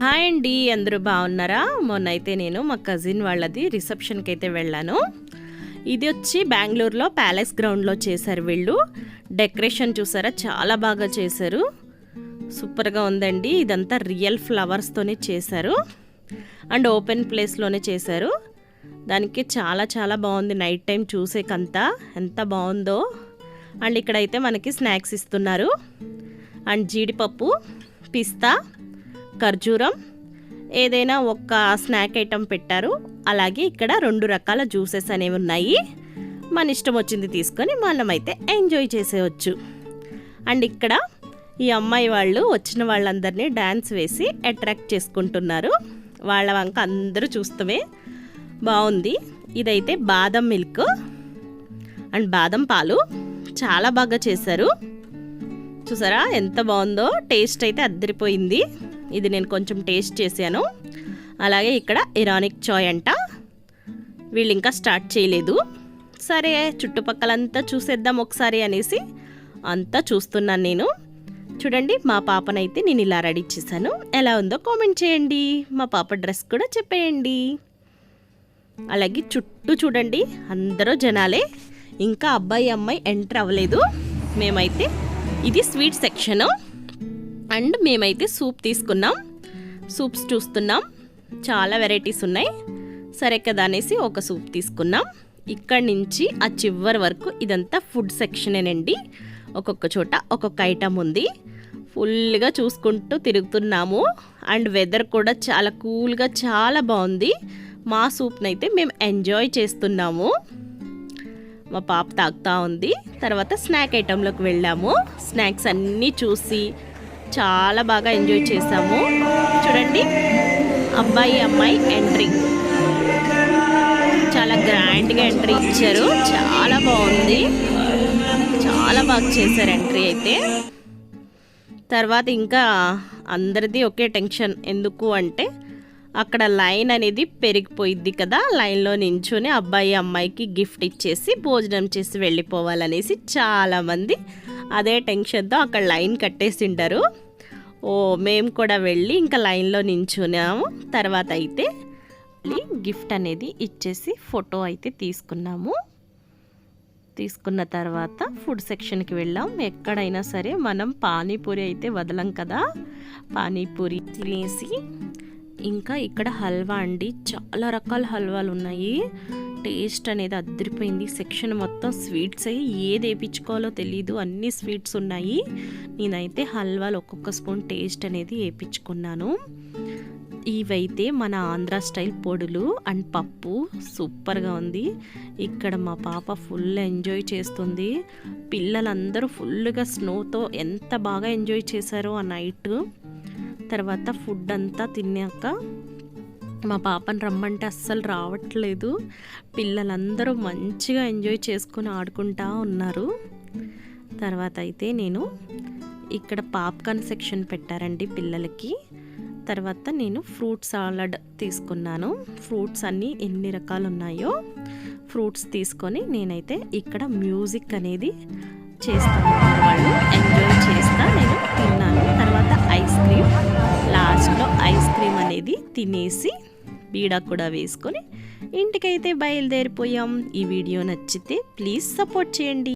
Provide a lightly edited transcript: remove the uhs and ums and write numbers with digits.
Hi అండి, అందరూ బాగున్నారా? మొన్నైతే నేను మా కజిన్ వాళ్ళది రిసెప్షన్కి అయితే వెళ్ళాను. ఇది వచ్చి బెంగళూరులో ప్యాలెస్ గ్రౌండ్లో చేశారు వీళ్ళు. డెకరేషన్ చూసారా, చాలా బాగా చేశారు. సూపర్గా ఉందండి. ఇదంతా రియల్ ఫ్లవర్స్తోనే చేశారు అండ్ ఓపెన్ ప్లేస్లోనే చేశారు. దానికి చాలా చాలా బాగుంది. నైట్ టైం చూసేకంతా ఎంత బాగుందో. అండ్ ఇక్కడైతే మనకి స్నాక్స్ ఇస్తున్నారు. అండ్ జీడిపప్పు, పిస్తా, ఖర్జూరం, ఏదైనా ఒక స్నాక్ ఐటెం పెట్టారు. అలాగే ఇక్కడ 2 రకాల జ్యూసెస్ అనేవి ఉన్నాయి. మన ఇష్టం వచ్చింది తీసుకొని మనమైతే ఎంజాయ్ చేసేయచ్చు. అండ్ ఇక్కడ ఈ అమ్మాయి వాళ్ళు వచ్చిన వాళ్ళందరినీ డ్యాన్స్ వేసి అట్రాక్ట్ చేసుకుంటున్నారు. వాళ్ళ వంక అందరూ చూస్తమే బాగుంది. ఇదైతే బాదం మిల్క్ అండ్ బాదం పాలు చాలా బాగా చేశారు. చూసారా ఎంత బాగుందో. టేస్ట్ అయితే అద్దరిపోయింది. ఇది నేను కొంచెం టేస్ట్ చేశాను. అలాగే ఇక్కడ ఇరానిక్ చాయ్ అంట. వీళ్ళు ఇంకా స్టార్ట్ చేయలేదు. సరే చుట్టుపక్కలంతా చూసేద్దాం ఒకసారి అనేసి అంతా చూస్తున్నాను నేను. చూడండి, మా పాపనైతే నేను ఇలా రెడీ చేశాను. ఎలా ఉందో కామెంట్ చేయండి. మా పాప డ్రెస్ కూడా చెప్పేయండి. అలాగే చుట్టూ చూడండి, అందరూ జనాలే. ఇంకా అబ్బాయి అమ్మాయి ఎంటర్ అవ్వలేదు. మేమైతే ఇది స్వీట్ సెక్షను. అండ్ మేమైతే సూప్ తీసుకున్నాం. సూప్స్ చూస్తున్నాం. చాలా వెరైటీస్ ఉన్నాయి. సరే కదా అనేసి ఒక సూప్ తీసుకున్నాం. ఇక్కడి నుంచి ఆ చివరి వరకు ఇదంతా ఫుడ్ సెక్షనేనండి. ఒక్కొక్క చోట ఒక్కొక్క ఐటమ్ ఉంది. ఫుల్గా చూసుకుంటూ తిరుగుతున్నాము. అండ్ వెదర్ కూడా చాలా కూల్గా చాలా బాగుంది. మా సూప్ని అయితే మేము ఎంజాయ్ చేస్తున్నాము. మా పాప తాగుతూ ఉంది. తర్వాత స్నాక్ ఐటెంలోకి వెళ్ళాము. స్నాక్స్ అన్నీ చూసి చాలా బాగా ఎంజాయ్ చేసాము. చూడండి, అబ్బాయి అమ్మాయి ఎంట్రీ చాలా గ్రాండ్గా ఎంట్రీ ఇచ్చారు. చాలా బాగుంది. చాలా బాగా చేశారు ఎంట్రీ అయితే. తర్వాత ఇంకా అందరిది ఒకే టెన్షన్. ఎందుకు అంటే అక్కడ లైన్ అనేది పెరిగిపోయిద్ది కదా. లైన్లో నించుని అబ్బాయి అమ్మాయికి గిఫ్ట్ ఇచ్చేసి భోజనం చేసి వెళ్ళిపోవాలనేసి చాలామంది అదే టెన్షన్తో అక్కడ లైన్ కట్టేసింటారు. మేము కూడా వెళ్ళి ఇంకా లైన్లో నించున్నాము. తర్వాత అయితే గిఫ్ట్ అనేది ఇచ్చేసి ఫోటో అయితే తీసుకున్నాము. తీసుకున్న తర్వాత ఫుడ్ సెక్షన్కి వెళ్ళాం. ఎక్కడైనా సరే మనం పానీపూరి అయితే వదలం కదా. పానీపూరి తినేసి ఇంకా ఇక్కడ హల్వా అండి. చాలా రకాల హల్వాలు ఉన్నాయి. టేస్ట్ అనేది అద్దరిపోయింది. సెక్షన్ మొత్తం స్వీట్స్ అయ్యి ఏది వేయించుకోవాలో తెలీదు. అన్ని స్వీట్స్ ఉన్నాయి. నేనైతే హల్వాలు ఒక్కొక్క స్పూన్ టేస్ట్ అనేది వేయించుకున్నాను. ఇవైతే మన ఆంధ్ర స్టైల్ పొడులు అండ్ పప్పు సూపర్గా ఉంది. ఇక్కడ మా పాప ఫుల్ ఎంజాయ్ చేస్తుంది. పిల్లలందరూ ఫుల్గా స్నోతో ఎంత బాగా ఎంజాయ్ చేశారో ఆ నైట్. తర్వాత ఫుడ్ అంతా తిన్నాక మా పాపను రమ్మంటే అస్సలు రావట్లేదు. పిల్లలందరూ మంచిగా ఎంజాయ్ చేసుకుని ఆడుకుంటూ ఉన్నారు. తర్వాత అయితే నేను ఇక్కడ పాప్కార్న్ సెక్షన్ పెట్టారండి పిల్లలకి. తర్వాత నేను ఫ్రూట్ సాలడ్ తీసుకున్నాను. ఫ్రూట్స్ అన్నీ ఎన్ని రకాలు ఉన్నాయో ఫ్రూట్స్ తీసుకొని నేనైతే ఇక్కడ మ్యూజిక్ అనేది చేస్తాను. వాళ్ళు ఎంజాయ్ చేస్తా నేను తిన్నాను. తర్వాత ఐస్ క్రీమ్, లాస్ట్లో ఐస్ క్రీమ్ అనేది తినేసి బీడా కూడా వేసుకొని ఇంటికైతే బయలుదేరిపోయాం. ఈ వీడియో నచ్చితే ప్లీజ్ సపోర్ట్ చేయండి.